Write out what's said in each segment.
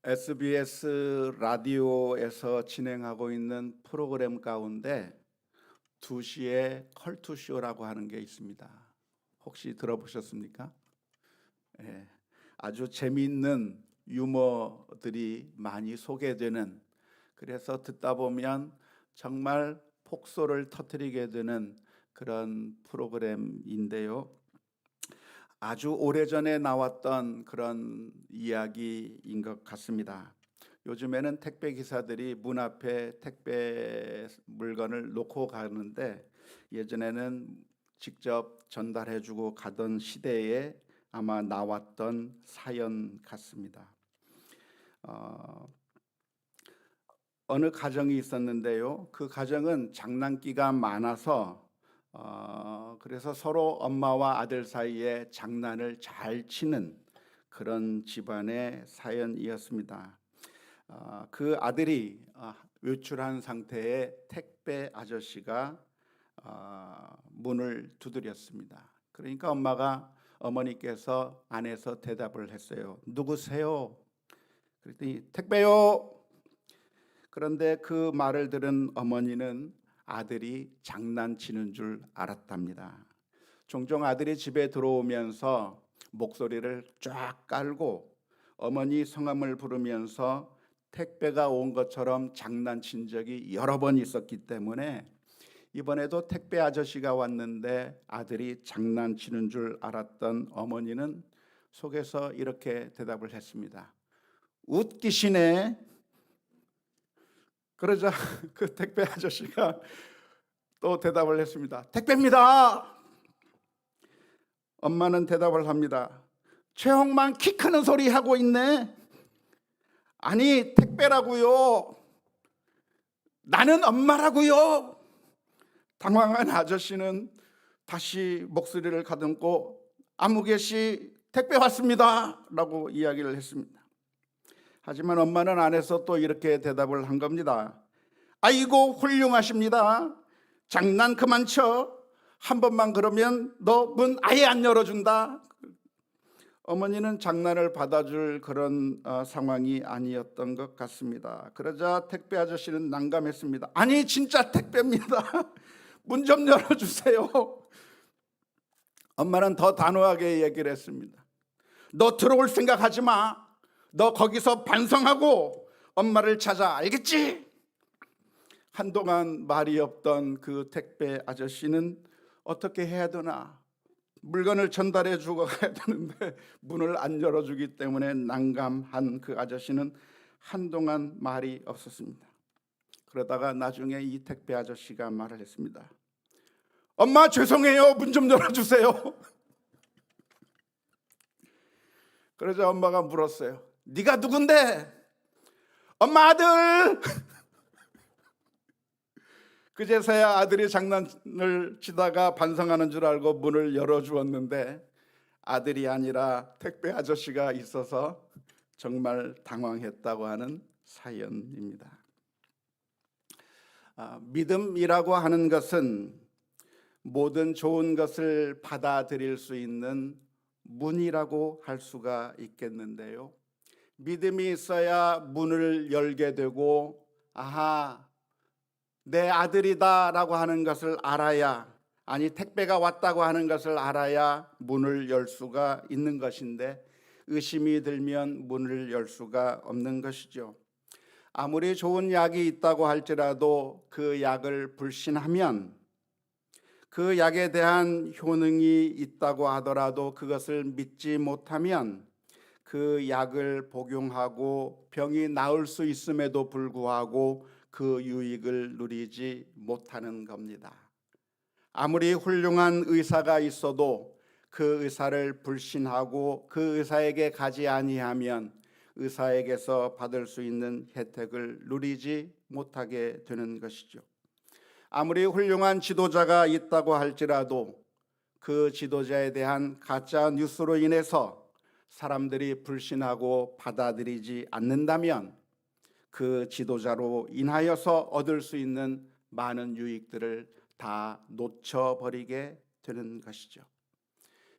SBS 라디오에서 진행하고 있는 프로그램 가운데 2시에 컬투쇼라고 하는 게 있습니다. 혹시 들어보셨습니까? 예, 아주 재미있는 유머들이 많이 소개되는, 그래서 듣다 보면 정말 폭소를 터뜨리게 되는 그런 프로그램인데요. 아주 오래전에 나왔던 그런 이야기인 것 같습니다. 요즘에는 택배 기사들이 문 앞에 택배 물건을 놓고 가는데, 예전에는 직접 전달해주고 가던 시대에 아마 나왔던 사연 같습니다. 어느 가정이 있었는데요. 그 가정은 장난기가 많아서 그래서 서로 엄마와 아들 사이에 장난을 잘 치는 그런 집안의 사연이었습니다. 그 아들이 외출한 상태의 택배 아저씨가 문을 두드렸습니다. 그러니까 어머니께서 안에서 대답을 했어요. 누구세요? 그랬더니 택배요. 그런데 그 말을 들은 어머니는 아들이 장난치는 줄 알았답니다. 종종 아들이 집에 들어오면서 목소리를 쫙 깔고 어머니 성함을 부르면서 택배가 온 것처럼 장난친 적이 여러 번 있었기 때문에 이번에도 택배 아저씨가 왔는데 아들이 장난치는 줄 알았던 어머니는 속에서 이렇게 대답을 했습니다. 웃기시네. 그러자 그 택배 아저씨가 또 대답을 했습니다. 택배입니다. 엄마는 대답을 합니다. 최홍만 키 크는 소리 하고 있네. 아니 택배라고요. 나는 엄마라고요. 당황한 아저씨는 다시 목소리를 가듬고 아무개씨 택배 왔습니다 라고 이야기를 했습니다. 하지만 엄마는 안에서 또 이렇게 대답을 한 겁니다. 아이고 훌륭하십니다. 장난 그만 쳐. 한 번만 그러면 너 문 아예 안 열어준다. 어머니는 장난을 받아줄 그런 상황이 아니었던 것 같습니다. 그러자 택배 아저씨는 난감했습니다. 아니 진짜 택배입니다. 문 좀 열어주세요. 엄마는 더 단호하게 얘기를 했습니다. 너 들어올 생각하지 마. 너 거기서 반성하고 엄마를 찾아, 알겠지? 한동안 말이 없던 그 택배 아저씨는 어떻게 해야 되나? 물건을 전달해 주고 가야 되는데 문을 안 열어주기 때문에 난감한 그 아저씨는 한동안 말이 없었습니다. 그러다가 나중에 이 택배 아저씨가 말을 했습니다. 엄마 죄송해요. 문 좀 열어주세요. 그러자 엄마가 물었어요. 네가 누군데? 엄마 아들. 그제서야 아들이 장난을 치다가 반성하는 줄 알고 문을 열어주었는데 아들이 아니라 택배 아저씨가 있어서 정말 당황했다고 하는 사연입니다. 믿음이라고 하는 것은 모든 좋은 것을 받아들일 수 있는 문이라고 할 수가 있겠는데요. 믿음이 있어야 문을 열게 되고 아하 내 아들이다 라고 하는 것을 알아야, 아니 택배가 왔다고 하는 것을 알아야 문을 열 수가 있는 것인데 의심이 들면 문을 열 수가 없는 것이죠. 아무리 좋은 약이 있다고 할지라도 그 약을 불신하면, 그 약에 대한 효능이 있다고 하더라도 그것을 믿지 못하면 그 약을 복용하고 병이 나을 수 있음에도 불구하고 그 유익을 누리지 못하는 겁니다. 아무리 훌륭한 의사가 있어도 그 의사를 불신하고 그 의사에게 가지 아니하면 의사에게서 받을 수 있는 혜택을 누리지 못하게 되는 것이죠. 아무리 훌륭한 지도자가 있다고 할지라도 그 지도자에 대한 가짜 뉴스로 인해서 사람들이 불신하고 받아들이지 않는다면 그 지도자로 인하여서 얻을 수 있는 많은 유익들을 다 놓쳐버리게 되는 것이죠.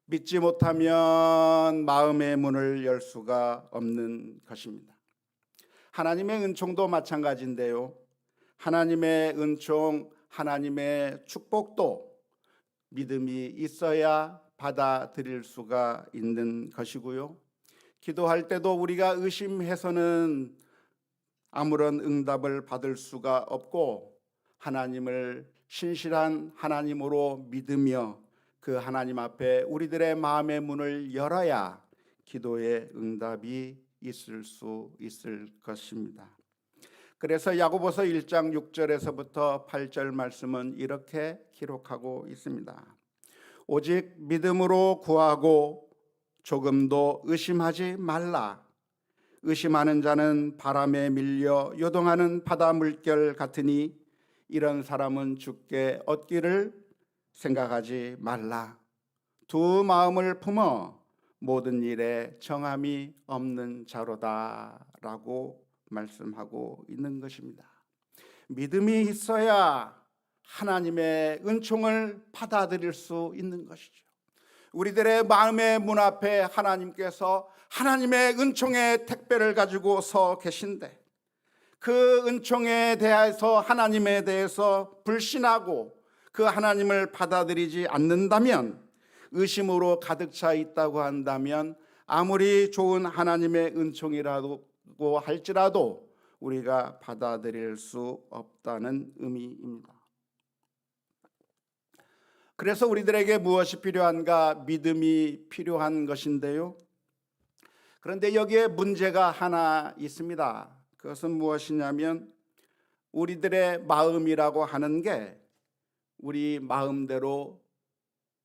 믿지 못하면 마음의 문을 열 수가 없는 것입니다. 하나님의 은총도 마찬가지인데요. 하나님의 은총, 하나님의 축복도 믿음이 있어야 받아들일 수가 있는 것이고요. 기도할 때도 우리가 의심해서는 아무런 응답을 받을 수가 없고, 하나님을 신실한 하나님으로 믿으며 그 하나님 앞에 우리들의 마음의 문을 열어야 기도의 응답이 있을 수 있을 것입니다. 그래서 야고보서 1장 6절에서부터 8절 말씀은 이렇게 기록하고 있습니다. 오직 믿음으로 구하고 조금도 의심하지 말라. 의심하는 자는 바람에 밀려 요동하는 바다 물결 같으니 이런 사람은 주께 얻기를 생각하지 말라. 두 마음을 품어 모든 일에 정함이 없는 자로다 라고 말씀하고 있는 것입니다. 믿음이 있어야 하나님의 은총을 받아들일 수 있는 것이죠. 우리들의 마음의 문 앞에 하나님께서 하나님의 은총의 택배를 가지고 서 계신데, 그 은총에 대해서 하나님에 대해서 불신하고 그 하나님을 받아들이지 않는다면, 의심으로 가득 차 있다고 한다면 아무리 좋은 하나님의 은총이라고 할지라도 우리가 받아들일 수 없다는 의미입니다. 그래서 우리들에게 무엇이 필요한가? 믿음이 필요한 것인데요. 그런데 여기에 문제가 하나 있습니다. 그것은 무엇이냐면, 우리들의 마음이라고 하는 게 우리 마음대로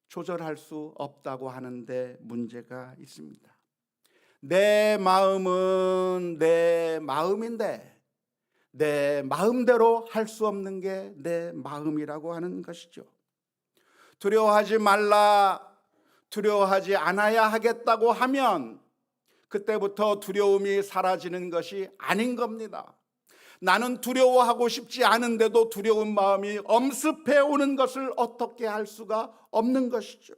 조절할 수 없다고 하는데 문제가 있습니다. 내 마음은 내 마음인데 내 마음대로 할 수 없는 게 내 마음이라고 하는 것이죠. 두려워하지 말라, 두려워하지 않아야 하겠다고 하면 그때부터 두려움이 사라지는 것이 아닌 겁니다. 나는 두려워하고 싶지 않은데도 두려운 마음이 엄습해 오는 것을 어떻게 할 수가 없는 것이죠.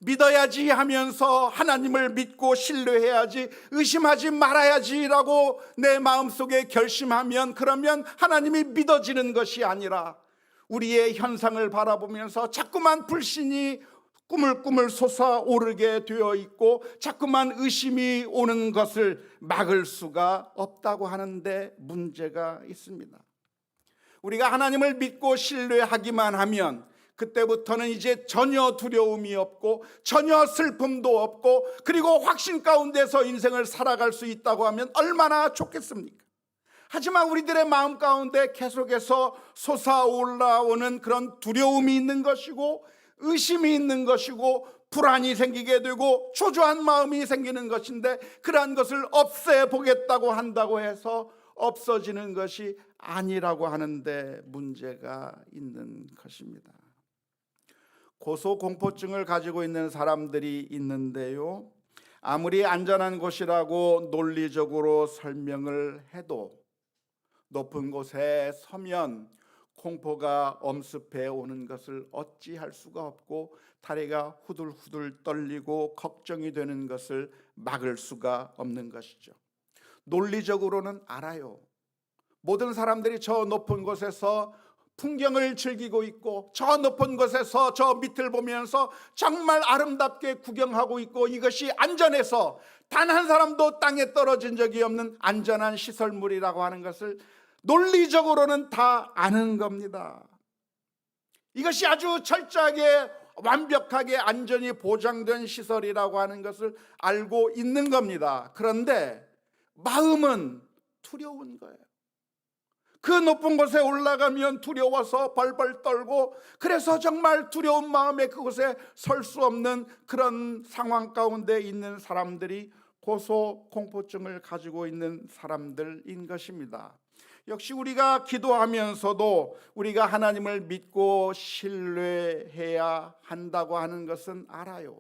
믿어야지 하면서 하나님을 믿고 신뢰해야지, 의심하지 말아야지라고 내 마음속에 결심하면, 그러면 하나님이 믿어지는 것이 아니라 우리의 현상을 바라보면서 자꾸만 불신이 꾸물꾸물 솟아오르게 되어 있고 자꾸만 의심이 오는 것을 막을 수가 없다고 하는데 문제가 있습니다. 우리가 하나님을 믿고 신뢰하기만 하면 그때부터는 이제 전혀 두려움이 없고 전혀 슬픔도 없고, 그리고 확신 가운데서 인생을 살아갈 수 있다고 하면 얼마나 좋겠습니까? 하지만 우리들의 마음 가운데 계속해서 솟아올라오는 그런 두려움이 있는 것이고, 의심이 있는 것이고, 불안이 생기게 되고 초조한 마음이 생기는 것인데, 그러한 것을 없애보겠다고 한다고 해서 없어지는 것이 아니라고 하는데 문제가 있는 것입니다. 고소공포증을 가지고 있는 사람들이 있는데요, 아무리 안전한 곳이라고 논리적으로 설명을 해도 높은 곳에 서면 공포가 엄습해 오는 것을 어찌할 수가 없고 다리가 후들후들 떨리고 걱정이 되는 것을 막을 수가 없는 것이죠. 논리적으로는 알아요. 모든 사람들이 저 높은 곳에서 풍경을 즐기고 있고, 저 높은 곳에서 저 밑을 보면서 정말 아름답게 구경하고 있고, 이것이 안전해서 단 한 사람도 땅에 떨어진 적이 없는 안전한 시설물이라고 하는 것을 논리적으로는 다 아는 겁니다. 이것이 아주 철저하게 완벽하게 안전이 보장된 시설이라고 하는 것을 알고 있는 겁니다. 그런데 마음은 두려운 거예요. 그 높은 곳에 올라가면 두려워서 벌벌 떨고, 그래서 정말 두려운 마음에 그곳에 설 수 없는 그런 상황 가운데 있는 사람들이 고소공포증을 가지고 있는 사람들인 것입니다. 역시 우리가 기도하면서도 우리가 하나님을 믿고 신뢰해야 한다고 하는 것은 알아요.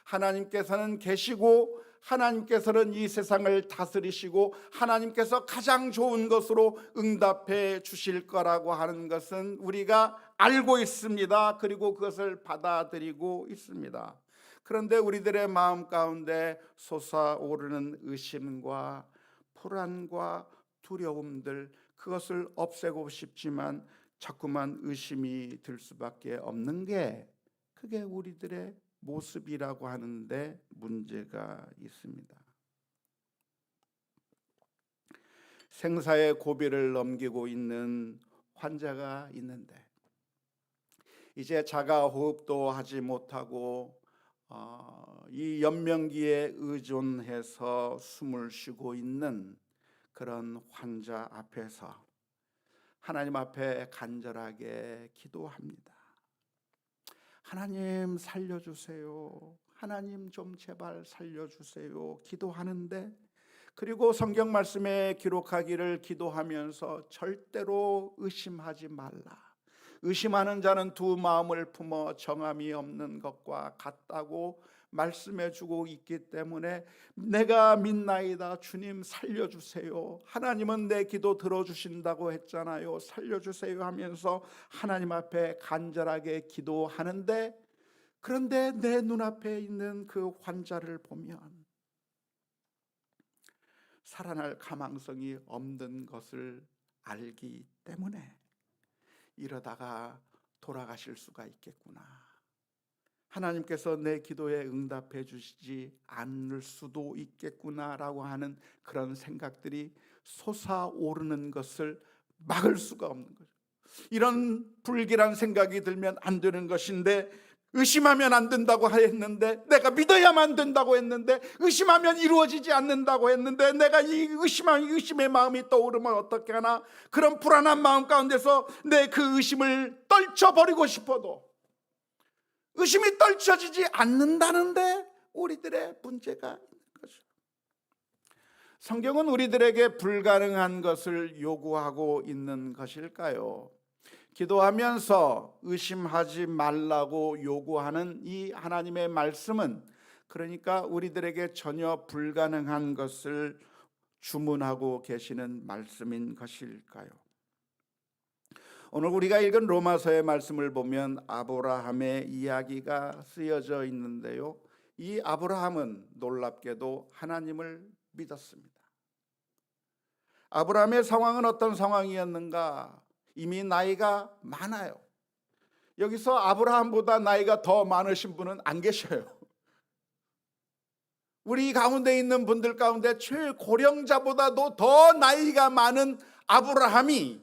하나님께서는 계시고 하나님께서는 이 세상을 다스리시고 하나님께서 가장 좋은 것으로 응답해 주실 거라고 하는 것은 우리가 알고 있습니다. 그리고 그것을 받아들이고 있습니다. 그런데 우리들의 마음 가운데 솟아오르는 의심과 불안과 두려움들, 그것을 없애고 싶지만 자꾸만 의심이 들 수밖에 없는 게, 그게 우리들의 모습이라고 하는데 문제가 있습니다. 생사의 고비를 넘기고 있는 환자가 있는데 이제 자가 호흡도 하지 못하고 이 연명기에 의존해서 숨을 쉬고 있는 그런 환자 앞에서 하나님 앞에 간절하게 기도합니다. 하나님 살려주세요. 하나님 좀 제발 살려주세요. 기도하는데, 그리고 성경 말씀에 기록하기를 기도하면서 절대로 의심하지 말라. 의심하는 자는 두 마음을 품어 정함이 없는 것과 같다고 말씀해 주고 있기 때문에 내가 믿나이다. 주님 살려주세요. 하나님은 내 기도 들어주신다고 했잖아요. 살려주세요 하면서 하나님 앞에 간절하게 기도하는데, 그런데 내 눈앞에 있는 그 환자를 보면 살아날 가망성이 없는 것을 알기 때문에 이러다가 돌아가실 수가 있겠구나, 하나님께서 내 기도에 응답해 주시지 않을 수도 있겠구나라고 하는 그런 생각들이 솟아오르는 것을 막을 수가 없는 거죠. 이런 불길한 생각이 들면 안 되는 것인데, 의심하면 안 된다고 했는데, 내가 믿어야만 된다고 했는데, 의심하면 이루어지지 않는다고 했는데, 내가 이 의심의 마음이 떠오르면 어떻게 하나, 그런 불안한 마음 가운데서 내 그 의심을 떨쳐버리고 싶어도 의심이 떨쳐지지 않는다는데 우리들의 문제가 있는 거죠. 성경은 우리들에게 불가능한 것을 요구하고 있는 것일까요? 기도하면서 의심하지 말라고 요구하는 이 하나님의 말씀은, 그러니까 우리들에게 전혀 불가능한 것을 주문하고 계시는 말씀인 것일까요? 오늘 우리가 읽은 로마서의 말씀을 보면 아브라함의 이야기가 쓰여져 있는데요, 이 아브라함은 놀랍게도 하나님을 믿었습니다. 아브라함의 상황은 어떤 상황이었는가? 이미 나이가 많아요. 여기서 아브라함보다 나이가 더 많으신 분은 안 계셔요. 우리 가운데 있는 분들 가운데 최고령자보다도 더 나이가 많은 아브라함이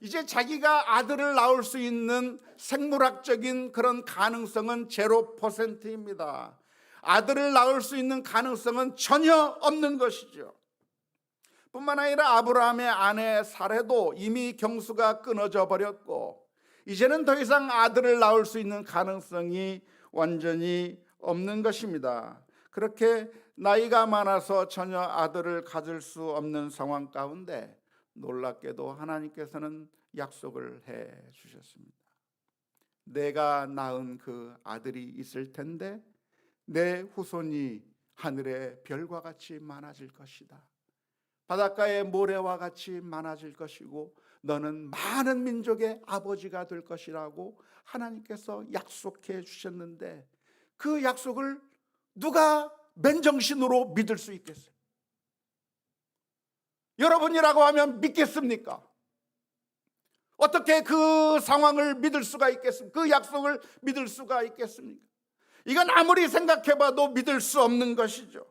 이제 자기가 아들을 낳을 수 있는 생물학적인 그런 가능성은 0%입니다. 아들을 낳을 수 있는 가능성은 전혀 없는 것이죠. 뿐만 아니라 아브라함의 아내 사레도 이미 경수가 끊어져 버렸고, 이제는 더 이상 아들을 낳을 수 있는 가능성이 완전히 없는 것입니다. 그렇게 나이가 많아서 전혀 아들을 가질 수 없는 상황 가운데 놀랍게도 하나님께서는 약속을 해 주셨습니다. 내가 낳은 그 아들이 있을 텐데 내 후손이 하늘의 별과 같이 많아질 것이다. 바닷가의 모래와 같이 많아질 것이고 너는 많은 민족의 아버지가 될 것이라고 하나님께서 약속해 주셨는데, 그 약속을 누가 맨정신으로 믿을 수 있겠어요? 여러분이라고 하면 믿겠습니까? 어떻게 그 상황을 믿을 수가 있겠습니까? 그 약속을 믿을 수가 있겠습니까? 이건 아무리 생각해봐도 믿을 수 없는 것이죠.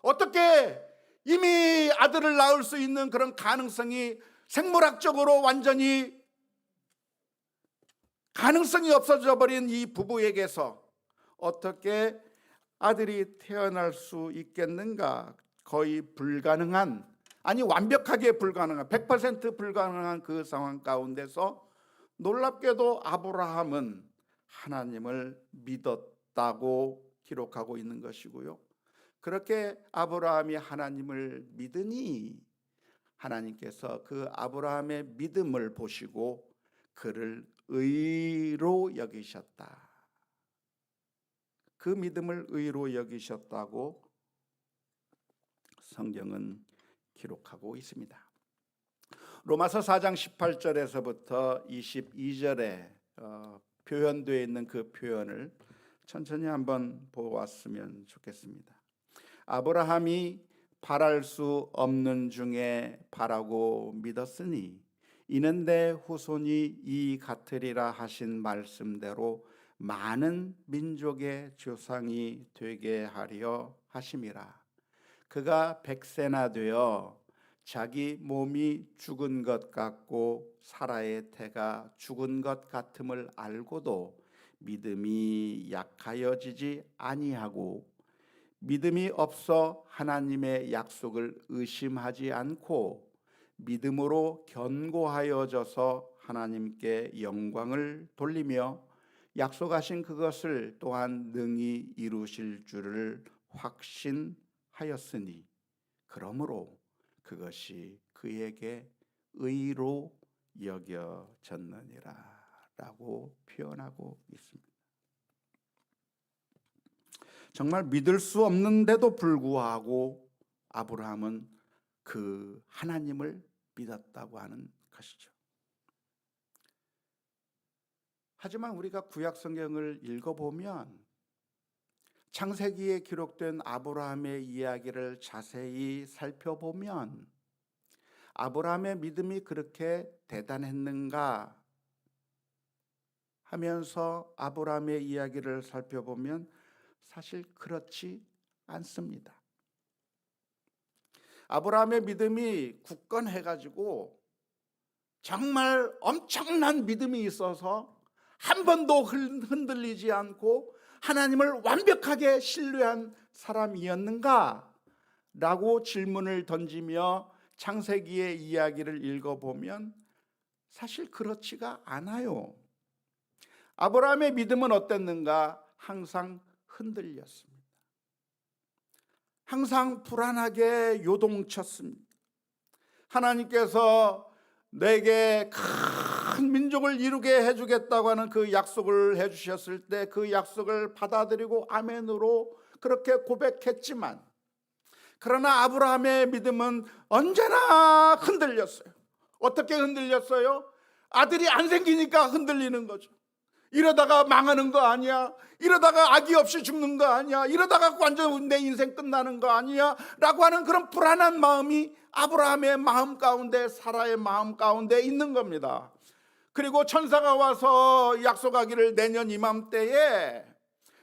어떻게 이미 아들을 낳을 수 있는 그런 가능성이 생물학적으로 완전히 가능성이 없어져 버린 이 부부에게서 어떻게 아들이 태어날 수 있겠는가? 거의 불가능한, 아니 완벽하게 불가능한, 100% 불가능한 그 상황 가운데서 놀랍게도 아브라함은 하나님을 믿었다고 기록하고 있는 것이고요. 그렇게 아브라함이 하나님을 믿으니 하나님께서 그 아브라함의 믿음을 보시고 그를 의로 여기셨다. 그 믿음을 의로 여기셨다고 성경은 기록하고 있습니다. 로마서 4장 18절에서부터 22절에 표현되어 있는 그 표현을 천천히 한번 보았으면 좋겠습니다. 아브라함이 바랄 수 없는 중에 바라고 믿었으니 이는 내 후손이 이 같으리라 하신 말씀대로 많은 민족의 조상이 되게 하려 하심이라. 그가 100세나 되어 자기 몸이 죽은 것 같고 사라의 태가 죽은 것 같음을 알고도 믿음이 약하여지지 아니하고 믿음이 없어 하나님의 약속을 의심하지 않고 믿음으로 견고하여져서 하나님께 영광을 돌리며 약속하신 그것을 또한 능히 이루실 줄을 확신하였으니 그러므로 그것이 그에게 의로 여겨졌느니라 라고 표현하고 있습니다. 정말 믿을 수 없는데도 불구하고 아브라함은 그 하나님을 믿었다고 하는 것이죠. 하지만 우리가 구약 성경을 읽어보면 창세기에 기록된 아브라함의 이야기를 자세히 살펴보면 아브라함의 믿음이 그렇게 대단했는가 하면서 아브라함의 이야기를 살펴보면 사실 그렇지 않습니다. 아브라함의 믿음이 굳건해가지고 정말 엄청난 믿음이 있어서 한 번도 흔들리지 않고 하나님을 완벽하게 신뢰한 사람이었는가? 라고 질문을 던지며 창세기의 이야기를 읽어보면 사실 그렇지가 않아요. 아브라함의 믿음은 어땠는가? 항상 흔들렸습니다. 항상 불안하게 요동쳤습니다. 하나님께서 내게 큰 민족을 이루게 해주겠다고 하는 그 약속을 해주셨을 때 그 약속을 받아들이고 아멘으로 그렇게 고백했지만 그러나 아브라함의 믿음은 언제나 흔들렸어요. 어떻게 흔들렸어요? 아들이 안 생기니까 흔들리는 거죠. 이러다가 망하는 거 아니야? 이러다가 아기 없이 죽는 거 아니야? 이러다가 완전 내 인생 끝나는 거 아니야? 라고 하는 그런 불안한 마음이 아브라함의 마음 가운데, 사라의 마음 가운데 있는 겁니다. 그리고 천사가 와서 약속하기를 내년 이맘때에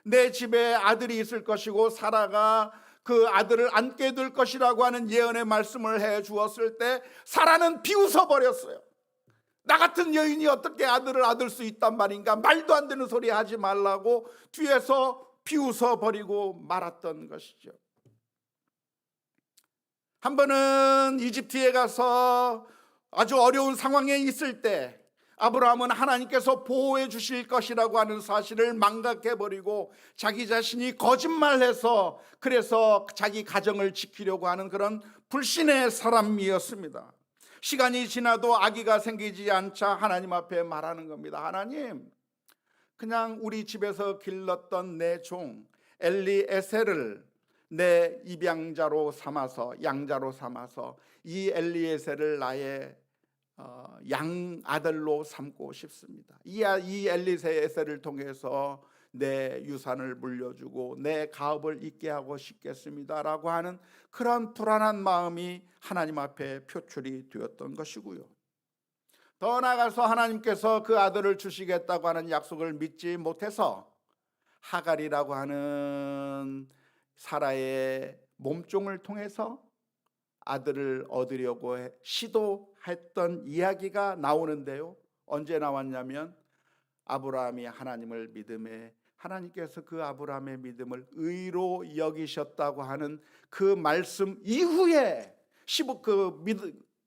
내 집에 아들이 있을 것이고 사라가 그 아들을 안게 될 것이라고 하는 예언의 말씀을 해 주었을 때 사라는 비웃어 버렸어요. 나 같은 여인이 어떻게 아들을 얻을 수 있단 말인가? 말도 안 되는 소리 하지 말라고 뒤에서 비웃어 버리고 말았던 것이죠. 한 번은 이집트에 가서 아주 어려운 상황에 있을 때 아브라함은 하나님께서 보호해 주실 것이라고 하는 사실을 망각해 버리고 자기 자신이 거짓말해서 그래서 자기 가정을 지키려고 하는 그런 불신의 사람이었습니다. 시간이 지나도 아기가 생기지 않자 하나님 앞에 말하는 겁니다. 하나님, 그냥 우리 집에서 길렀던 내 종 엘리에셀을 내 입양자로 삼아서 양자로 삼아서 이 엘리에셀을 나의 양아들로 삼고 싶습니다. 이 엘리에셀을 통해서 내 유산을 물려주고 내 가업을 잇게 하고 싶겠습니다 라고 하는 그런 불안한 마음이 하나님 앞에 표출이 되었던 것이고요. 더 나아가서 하나님께서 그 아들을 주시겠다고 하는 약속을 믿지 못해서 하갈이라고 하는 사라의 몸종을 통해서 아들을 얻으려고 시도했던 이야기가 나오는데요. 언제 나왔냐면 아브라함이 하나님을 믿음에 하나님께서 그 아브라함의 믿음을 의로 여기셨다고 하는 그 말씀 이후에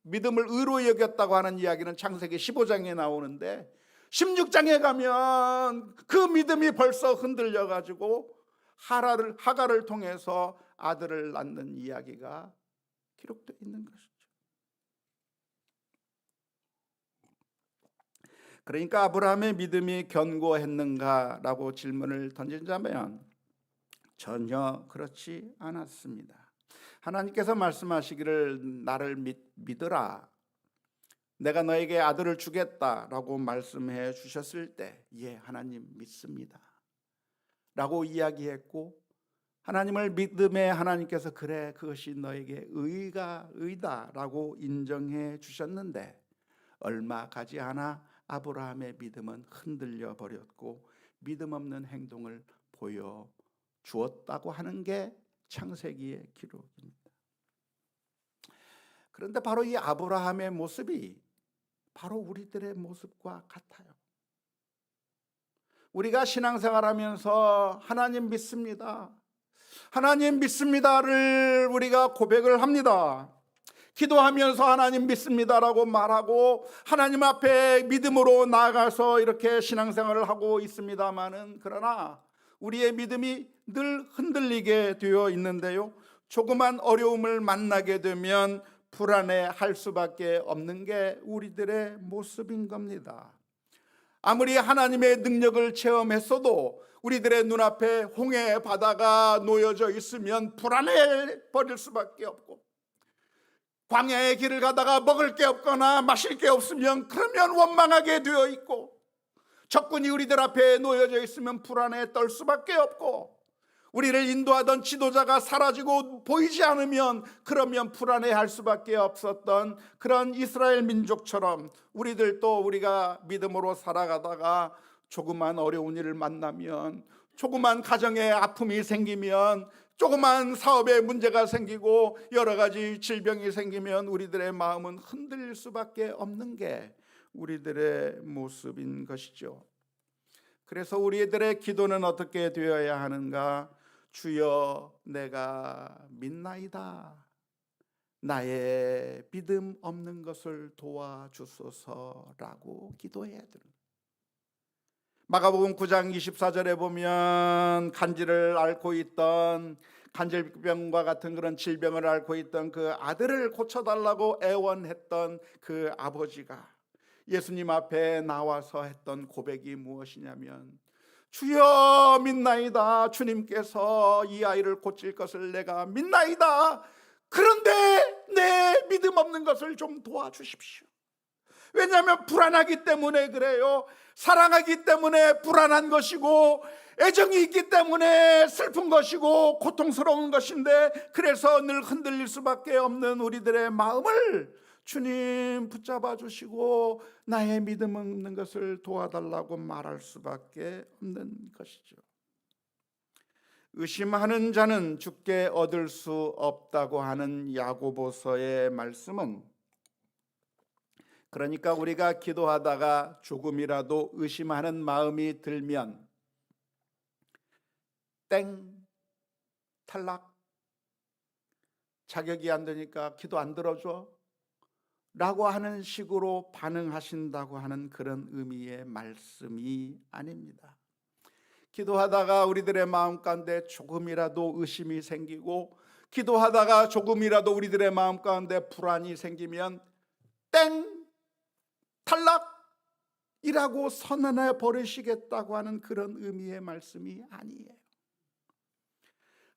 믿음을 의로 여겼다고 하는 이야기는 창세기 15장에 나오는데 16장에 가면 그 믿음이 벌써 흔들려 가지고 하갈을 통해서 아들을 낳는 이야기가 기록되어 있는 것이죠. 그러니까 아브라함의 믿음이 견고했는가라고 질문을 던진다면 전혀 그렇지 않았습니다. 하나님께서 말씀하시기를 나를 믿으라, 내가 너에게 아들을 주겠다라고 말씀해 주셨을 때 예, 하나님 믿습니다 라고 이야기했고 하나님을 믿음에 하나님께서 그래 그것이 너에게 의다라고 인정해 주셨는데 얼마 가지 않아 아브라함의 믿음은 흔들려 버렸고 믿음 없는 행동을 보여주었다고 하는 게 창세기의 기록입니다. 그런데 바로 이 아브라함의 모습이 바로 우리들의 모습과 같아요. 우리가 신앙생활하면서 하나님 믿습니다, 하나님 믿습니다를 우리가 고백을 합니다. 기도하면서 하나님 믿습니다라고 말하고 하나님 앞에 믿음으로 나아가서 이렇게 신앙생활을 하고 있습니다마는 그러나 우리의 믿음이 늘 흔들리게 되어 있는데요, 조그만 어려움을 만나게 되면 불안해할 수밖에 없는 게 우리들의 모습인 겁니다. 아무리 하나님의 능력을 체험했어도 우리들의 눈앞에 홍해 바다가 놓여져 있으면 불안해 버릴 수밖에 없고, 광야의 길을 가다가 먹을 게 없거나 마실 게 없으면 그러면 원망하게 되어 있고, 적군이 우리들 앞에 놓여져 있으면 불안해 떨 수밖에 없고, 우리를 인도하던 지도자가 사라지고 보이지 않으면 그러면 불안해할 수밖에 없었던 그런 이스라엘 민족처럼 우리들도 우리가 믿음으로 살아가다가 조그만 어려운 일을 만나면, 조그만 가정에 아픔이 생기면, 조그만 사업에 문제가 생기고 여러 가지 질병이 생기면 우리들의 마음은 흔들릴 수밖에 없는 게 우리들의 모습인 것이죠. 그래서 우리들의 기도는 어떻게 되어야 하는가? 주여 내가 믿나이다, 나의 믿음 없는 것을 도와주소서라고 기도해야 됩니다. 마가복음 9장 24절에 보면 간질을 앓고 있던, 간질병과 같은 그런 질병을 앓고 있던 그 아들을 고쳐달라고 애원했던 그 아버지가 예수님 앞에 나와서 했던 고백이 무엇이냐면, 주여 믿나이다, 주님께서 이 아이를 고칠 것을 내가 믿나이다, 그런데 내 믿음 없는 것을 좀 도와주십시오. 왜냐하면 불안하기 때문에 그래요. 사랑하기 때문에 불안한 것이고, 애정이 있기 때문에 슬픈 것이고 고통스러운 것인데, 그래서 늘 흔들릴 수밖에 없는 우리들의 마음을 주님 붙잡아 주시고 나의 믿음 없는 것을 도와달라고 말할 수밖에 없는 것이죠. 의심하는 자는 주께 얻을 수 없다고 하는 야고보서의 말씀은, 그러니까 우리가 기도하다가 조금이라도 의심하는 마음이 들면 땡, 탈락, 자격이 안 되니까 기도 안 들어줘 라고 하는 식으로 반응하신다고 하는 그런 의미의 말씀이 아닙니다. 기도하다가 우리들의 마음 가운데 조금이라도 의심이 생기고, 기도하다가 조금이라도 우리들의 마음 가운데 불안이 생기면 땡, 탈락이라고 선언해 버리시겠다고 하는 그런 의미의 말씀이 아니에요.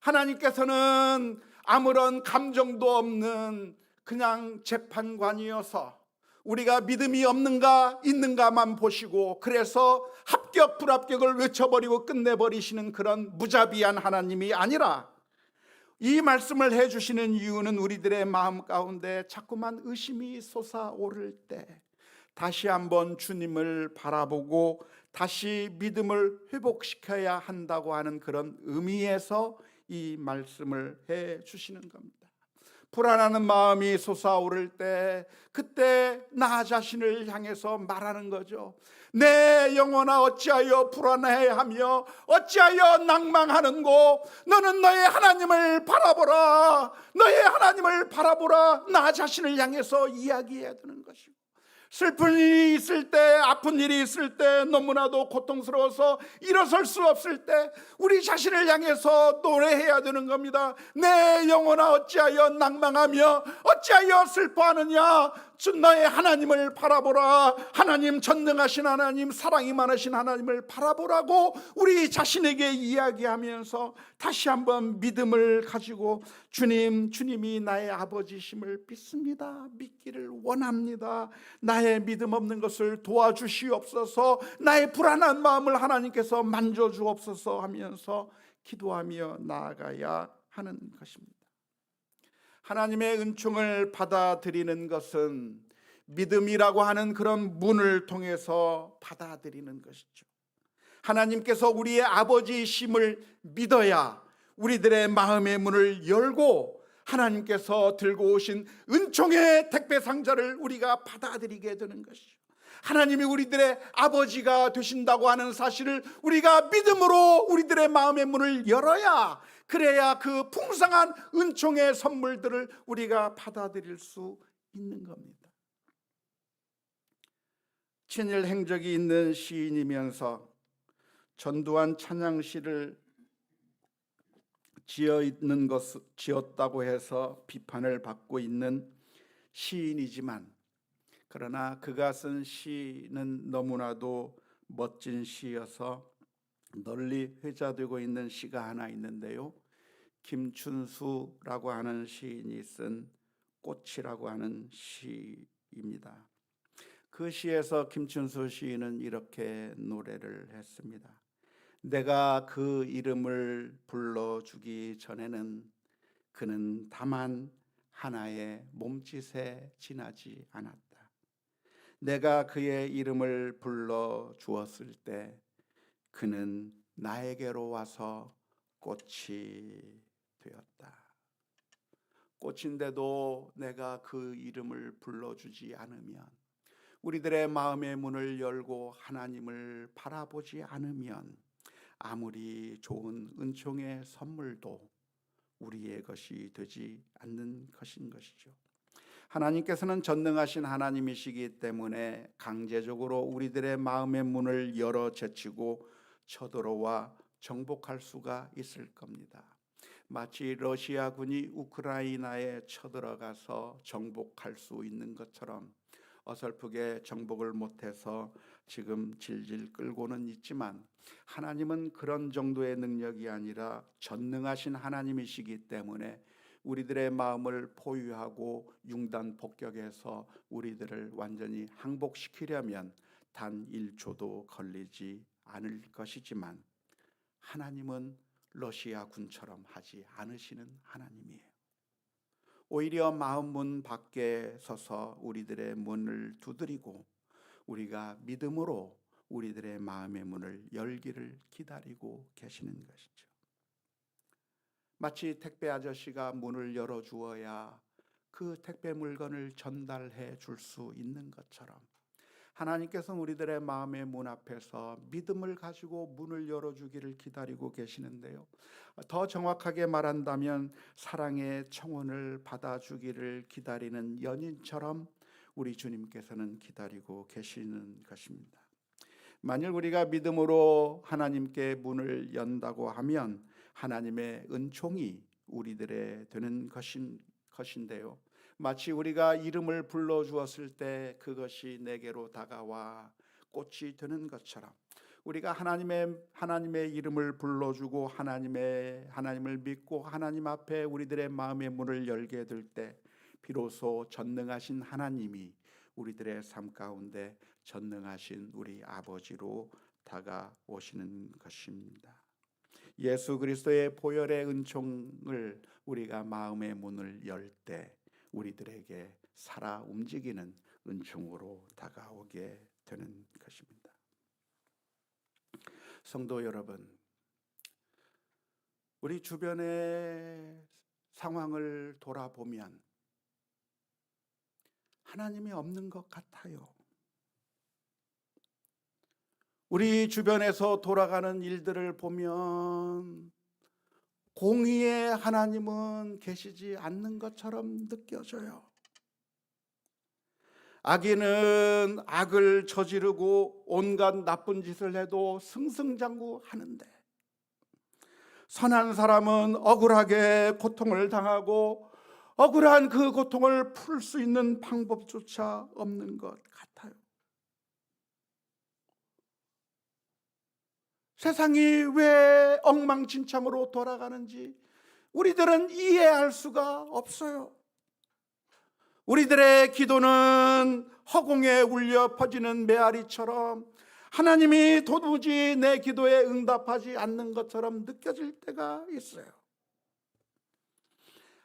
하나님께서는 아무런 감정도 없는 그냥 재판관이어서 우리가 믿음이 없는가 있는가만 보시고, 그래서 합격 불합격을 외쳐버리고 끝내버리시는 그런 무자비한 하나님이 아니라, 이 말씀을 해주시는 이유는 우리들의 마음 가운데 자꾸만 의심이 솟아오를 때 다시 한번 주님을 바라보고 다시 믿음을 회복시켜야 한다고 하는 그런 의미에서 이 말씀을 해주시는 겁니다. 불안하는 마음이 솟아오를 때 그때 나 자신을 향해서 말하는 거죠. 내 영혼아 어찌하여 불안해하며 어찌하여 낭망하는고, 너는 너의 하나님을 바라보라, 너의 하나님을 바라보라. 나 자신을 향해서 이야기해야 되는 것이고, 슬픈 일이 있을 때, 아픈 일이 있을 때, 너무나도 고통스러워서 일어설 수 없을 때 우리 자신을 향해서 노래해야 되는 겁니다. 내 영혼아 어찌하여 낭망하며 어찌하여 슬퍼하느냐, 너의 하나님을 바라보라. 하나님, 전능하신 하나님, 사랑이 많으신 하나님을 바라보라고 우리 자신에게 이야기하면서 다시 한번 믿음을 가지고 주님이 나의 아버지심을 믿습니다, 믿기를 원합니다, 나의 믿음 없는 것을 도와주시옵소서, 나의 불안한 마음을 하나님께서 만져주옵소서 하면서 기도하며 나아가야 하는 것입니다. 하나님의 은총을 받아들이는 것은 믿음이라고 하는 그런 문을 통해서 받아들이는 것이죠. 하나님께서 우리의 아버지이심을 믿어야 우리들의 마음의 문을 열고 하나님께서 들고 오신 은총의 택배 상자를 우리가 받아들이게 되는 것이죠. 하나님이 우리들의 아버지가 되신다고 하는 사실을 우리가 믿음으로 우리들의 마음의 문을 열어야, 그래야 그 풍성한 은총의 선물들을 우리가 받아들일 수 있는 겁니다. 친일 행적이 있는 시인이면서 전두환 찬양시를 지었다고 해서 비판을 받고 있는 시인이지만, 그러나 그가 쓴 시는 너무나도 멋진 시여서 널리 회자되고 있는 시가 하나 있는데요, 김춘수라고 하는 시인이 쓴 꽃이라고 하는 시입니다. 그 시에서 김춘수 시인은 이렇게 노래를 했습니다. 내가 그 이름을 불러주기 전에는 그는 다만 하나의 몸짓에 지나지 않았다. 내가 그의 이름을 불러주었을 때 그는 나에게로 와서 꽃이 되었다. 꽃인데도 내가 그 이름을 불러주지 않으면, 우리들의 마음의 문을 열고 하나님을 바라보지 않으면 아무리 좋은 은총의 선물도 우리의 것이 되지 않는 것인 것이죠. 하나님께서는 전능하신 하나님이시기 때문에 강제적으로 우리들의 마음의 문을 열어 제치고 쳐들어와 정복할 수가 있을 겁니다. 마치 러시아군이 우크라이나에 쳐들어가서 정복할 수 있는 것처럼 어설프게 정복을 못해서 지금 질질 끌고는 있지만, 하나님은 그런 정도의 능력이 아니라 전능하신 하나님이시기 때문에 우리들의 마음을 포위하고 융단 폭격해서 우리들을 완전히 항복시키려면 단 1초도 걸리지 않을 것이지만, 하나님은 러시아 군처럼 하지 않으시는 하나님이에요. 오히려 마음 문 밖에 서서 우리들의 문을 두드리고 우리가 믿음으로 우리들의 마음의 문을 열기를 기다리고 계시는 것이죠. 마치 택배 아저씨가 문을 열어주어야 그 택배 물건을 전달해 줄 수 있는 것처럼, 하나님께서는 우리들의 마음의 문 앞에서 믿음을 가지고 문을 열어주기를 기다리고 계시는데요, 더 정확하게 말한다면 사랑의 청혼을 받아주기를 기다리는 연인처럼 우리 주님께서는 기다리고 계시는 것입니다. 만일 우리가 믿음으로 하나님께 문을 연다고 하면 하나님의 은총이 우리들의 되는 것인데요, 마치 우리가 이름을 불러주었을 때 그것이 내게로 다가와 꽃이 되는 것처럼, 우리가 하나님의 이름을 불러주고 하나님을 믿고 하나님 앞에 우리들의 마음의 문을 열게 될 때 비로소 전능하신 하나님이 우리들의 삶 가운데 전능하신 우리 아버지로 다가오시는 것입니다. 예수 그리스도의 보혈의 은총을 우리가 마음의 문을 열 때 우리들에게 살아 움직이는 은총으로 다가오게 되는 것입니다. 성도 여러분, 우리 주변의 상황을 돌아보면 하나님이 없는 것 같아요. 우리 주변에서 돌아가는 일들을 보면 공의의 하나님은 계시지 않는 것처럼 느껴져요. 악인은 악을 저지르고 온갖 나쁜 짓을 해도 승승장구하는데, 선한 사람은 억울하게 고통을 당하고 억울한 그 고통을 풀 수 있는 방법조차 없는 것 같아요. 세상이 왜 엉망진창으로 돌아가는지 우리들은 이해할 수가 없어요. 우리들의 기도는 허공에 울려 퍼지는 메아리처럼 하나님이 도무지 내 기도에 응답하지 않는 것처럼 느껴질 때가 있어요.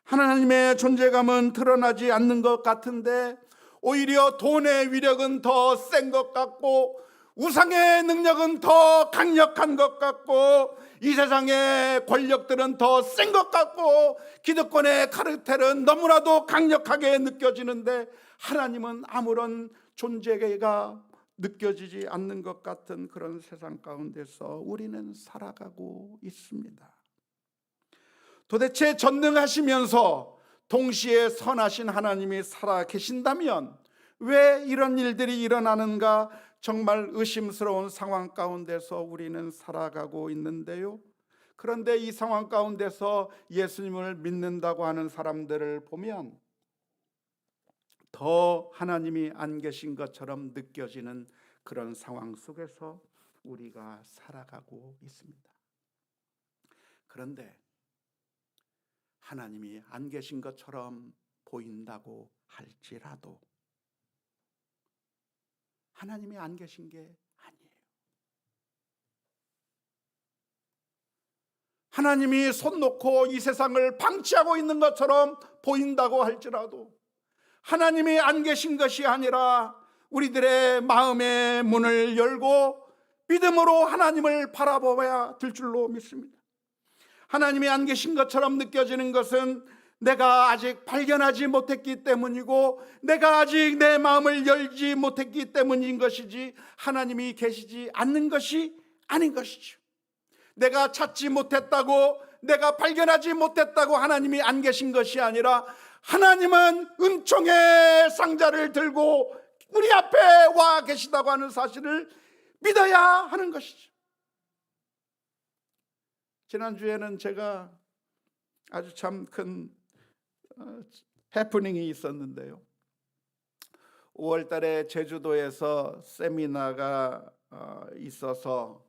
하나님의 존재감은 드러나지 않는 것 같은데 오히려 돈의 위력은 더 센 것 같고 우상의 능력은 더 강력한 것 같고 이 세상의 권력들은 더 센 것 같고 기득권의 카르텔은 너무나도 강력하게 느껴지는데 하나님은 아무런 존재가 느껴지지 않는 것 같은 그런 세상 가운데서 우리는 살아가고 있습니다. 도대체 전능하시면서 동시에 선하신 하나님이 살아 계신다면 왜 이런 일들이 일어나는가 정말 의심스러운 상황 가운데서 우리는 살아가고 있는데요. 그런데 이 상황 가운데서 예수님을 믿는다고 하는 사람들을 보면 더 하나님이 안 계신 것처럼 느껴지는 그런 상황 속에서 우리가 살아가고 있습니다. 그런데 하나님이 안 계신 것처럼 보인다고 할지라도 하나님이 안 계신 게 아니에요. 하나님이 손 놓고 이 세상을 방치하고 있는 것처럼 보인다고 할지라도 하나님이 안 계신 것이 아니라 우리들의 마음의 문을 열고 믿음으로 하나님을 바라봐야 될 줄로 믿습니다. 하나님이 안 계신 것처럼 느껴지는 것은 내가 아직 발견하지 못했기 때문이고 내가 아직 내 마음을 열지 못했기 때문인 것이지 하나님이 계시지 않는 것이 아닌 것이죠. 내가 찾지 못했다고 내가 발견하지 못했다고 하나님이 안 계신 것이 아니라 하나님은 은총의 상자를 들고 우리 앞에 와 계시다고 하는 사실을 믿어야 하는 것이죠. 지난주에는 제가 아주 참 큰 해프닝이 있었는데요. 5월 달에 제주도에서 세미나가 있어서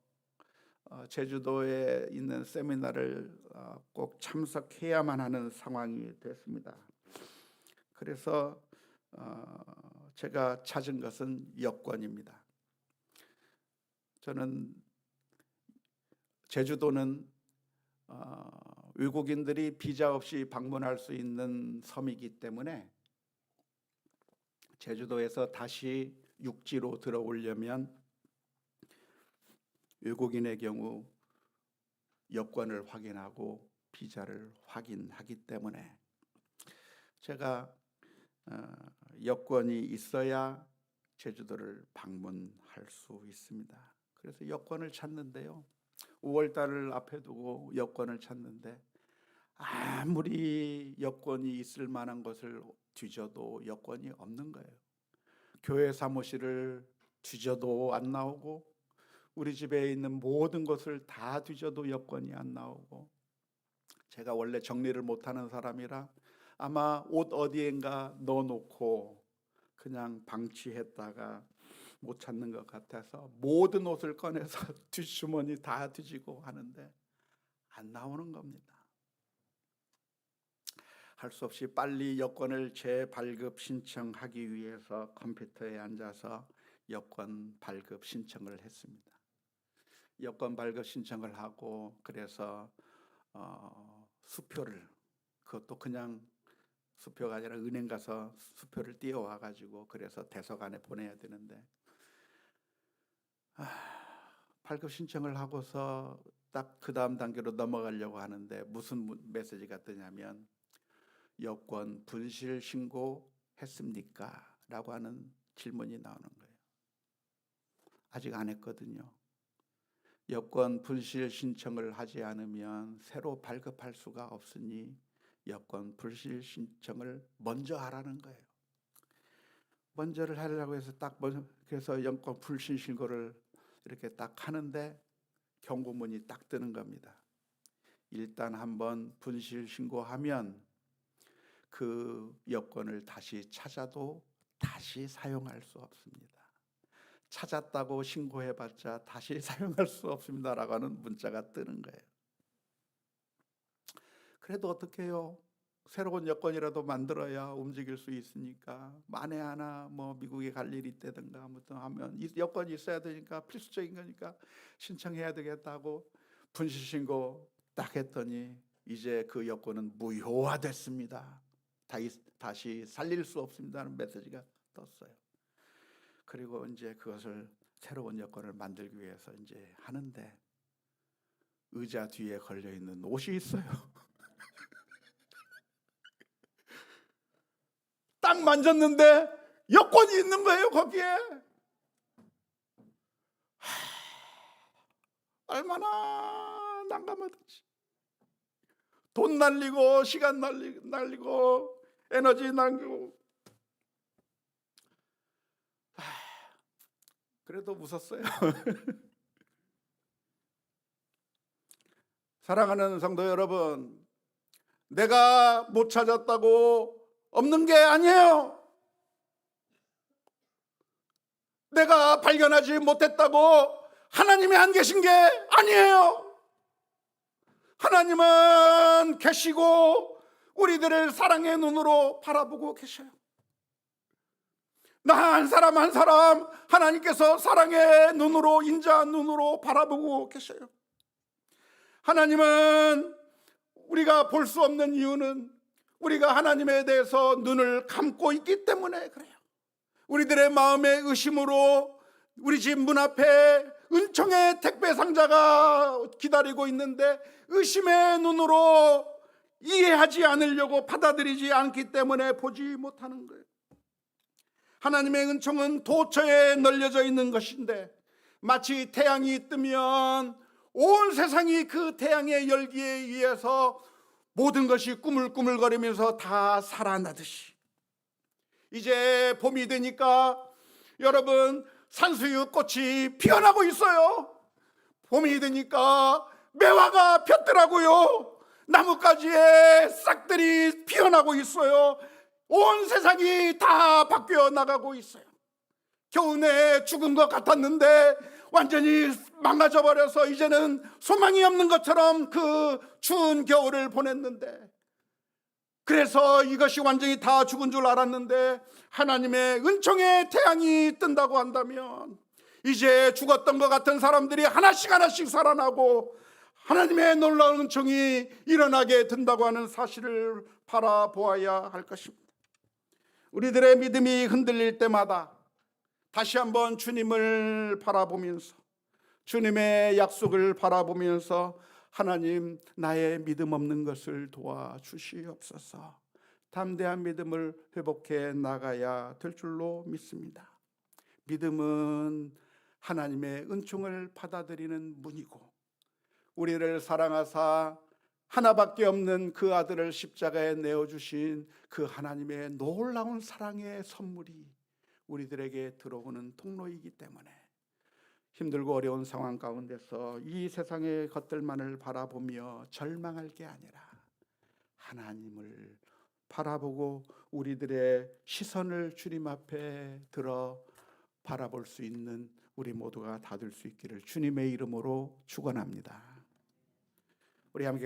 제주도에 있는 세미나를 꼭 참석해야만 하는 상황이 됐습니다. 그래서 제가 찾은 것은 여권입니다. 저는 제주도는 외국인들이 비자 없이 방문할 수 있는 섬이기 때문에 제주도에서 다시 육지로 들어오려면 외국인의 경우 여권을 확인하고 비자를 확인하기 때문에 제가 여권이 있어야 제주도를 방문할 수 있습니다. 그래서 여권을 찾는데요. 5월 달을 앞에 두고 여권을 찾는데 아무리 여권이 있을 만한 것을 뒤져도 여권이 없는 거예요. 교회 사무실을 뒤져도 안 나오고 우리 집에 있는 모든 것을 다 뒤져도 여권이 안 나오고 제가 원래 정리를 못하는 사람이라 아마 옷 어디엔가 넣어놓고 그냥 방치했다가 못 찾는 것 같아서 모든 옷을 꺼내서 뒷주머니 다 뒤지고 하는데 안 나오는 겁니다. 할 수 없이 빨리 여권을 재발급 신청하기 위해서 컴퓨터에 앉아서 여권 발급 신청을 했습니다. 여권 발급 신청을 하고 그래서 수표를 그것도 그냥 수표가 아니라 은행 가서 수표를 띄워와 가지고 그래서 대서관에 보내야 되는데 발급 신청을 하고서 딱 그 다음 단계로 넘어가려고 하는데 무슨 메시지가 뜨냐면 여권 분실 신고했습니까? 라고 하는 질문이 나오는 거예요. 아직 안 했거든요. 여권 분실 신청을 하지 않으면 새로 발급할 수가 없으니 여권 분실 신청을 먼저 하라는 거예요. 먼저를 하려고 해서 그래서 여권 분실 신고를 이렇게 딱 하는데 경고문이 딱 뜨는 겁니다. 일단 한번 분실 신고하면 그 여권을 다시 찾아도 다시 사용할 수 없습니다. 찾았다고 신고해봤자 다시 사용할 수 없습니다라고 하는 문자가 뜨는 거예요. 그래도 어떻게 해요? 새로운 여건이라도 만들어야 움직일 수 있으니까, 만에 하나 뭐 미국에 갈 일이 있다든가 아무튼 하면 이 여건이 있어야 되니까, 필수적인 거니까 신청해야 되겠다고 분실신고 딱 했더니 이제 그 여건은 무효화됐습니다. 다시 살릴 수 없습니다는 메시지가 떴어요. 그리고 이제 그것을 새로운 여건을 만들기 위해서 이제 하는데, 의자 뒤에 걸려 있는 옷이 있어요. 딱 만졌는데 여권이 있는 거예요, 거기에. 얼마나 난감하든지. 돈 날리고 시간 날리고 에너지 날리고. 그래도 웃었어요. 사랑하는 성도 여러분, 내가 못 찾았다고 없는 게 아니에요. 내가 발견하지 못했다고 하나님이 안 계신 게 아니에요. 하나님은 계시고 우리들을 사랑의 눈으로 바라보고 계셔요. 나 한 사람 한 사람 하나님께서 사랑의 눈으로, 인자 눈으로 바라보고 계셔요. 하나님은 우리가 볼 수 없는 이유는 우리가 하나님에 대해서 눈을 감고 있기 때문에 그래요. 우리들의 마음의 의심으로 우리 집 문 앞에 은총의 택배 상자가 기다리고 있는데, 의심의 눈으로 이해하지 않으려고 받아들이지 않기 때문에 보지 못하는 거예요. 하나님의 은총은 도처에 널려져 있는 것인데, 마치 태양이 뜨면 온 세상이 그 태양의 열기에 의해서 모든 것이 꾸물꾸물거리면서 다 살아나듯이, 이제 봄이 되니까 여러분, 산수유 꽃이 피어나고 있어요. 봄이 되니까 매화가 폈더라고요. 나뭇가지에 싹들이 피어나고 있어요. 온 세상이 다 바뀌어 나가고 있어요. 겨우내 죽은 것 같았는데 완전히 망가져 버려서 이제는 소망이 없는 것처럼 그 추운 겨울을 보냈는데, 그래서 이것이 완전히 다 죽은 줄 알았는데 하나님의 은총의 태양이 뜬다고 한다면, 이제 죽었던 것 같은 사람들이 하나씩 하나씩 살아나고 하나님의 놀라운 은총이 일어나게 된다고 하는 사실을 바라보아야 할 것입니다. 우리들의 믿음이 흔들릴 때마다 다시 한번 주님을 바라보면서, 주님의 약속을 바라보면서, 하나님, 나의 믿음 없는 것을 도와주시옵소서, 담대한 믿음을 회복해 나가야 될 줄로 믿습니다. 믿음은 하나님의 은총을 받아들이는 문이고, 우리를 사랑하사 하나밖에 없는 그 아들을 십자가에 내어주신 그 하나님의 놀라운 사랑의 선물이 우리들에게 들어오는 통로이기 때문에, 힘들고 어려운 상황 가운데서 이 세상의 것들만을 바라보며 절망할 게 아니라 하나님을 바라보고 우리들의 시선을 주님 앞에 들어 바라볼 수 있는 우리 모두가 다 될 수 있기를 주님의 이름으로 축원합니다. 우리 함께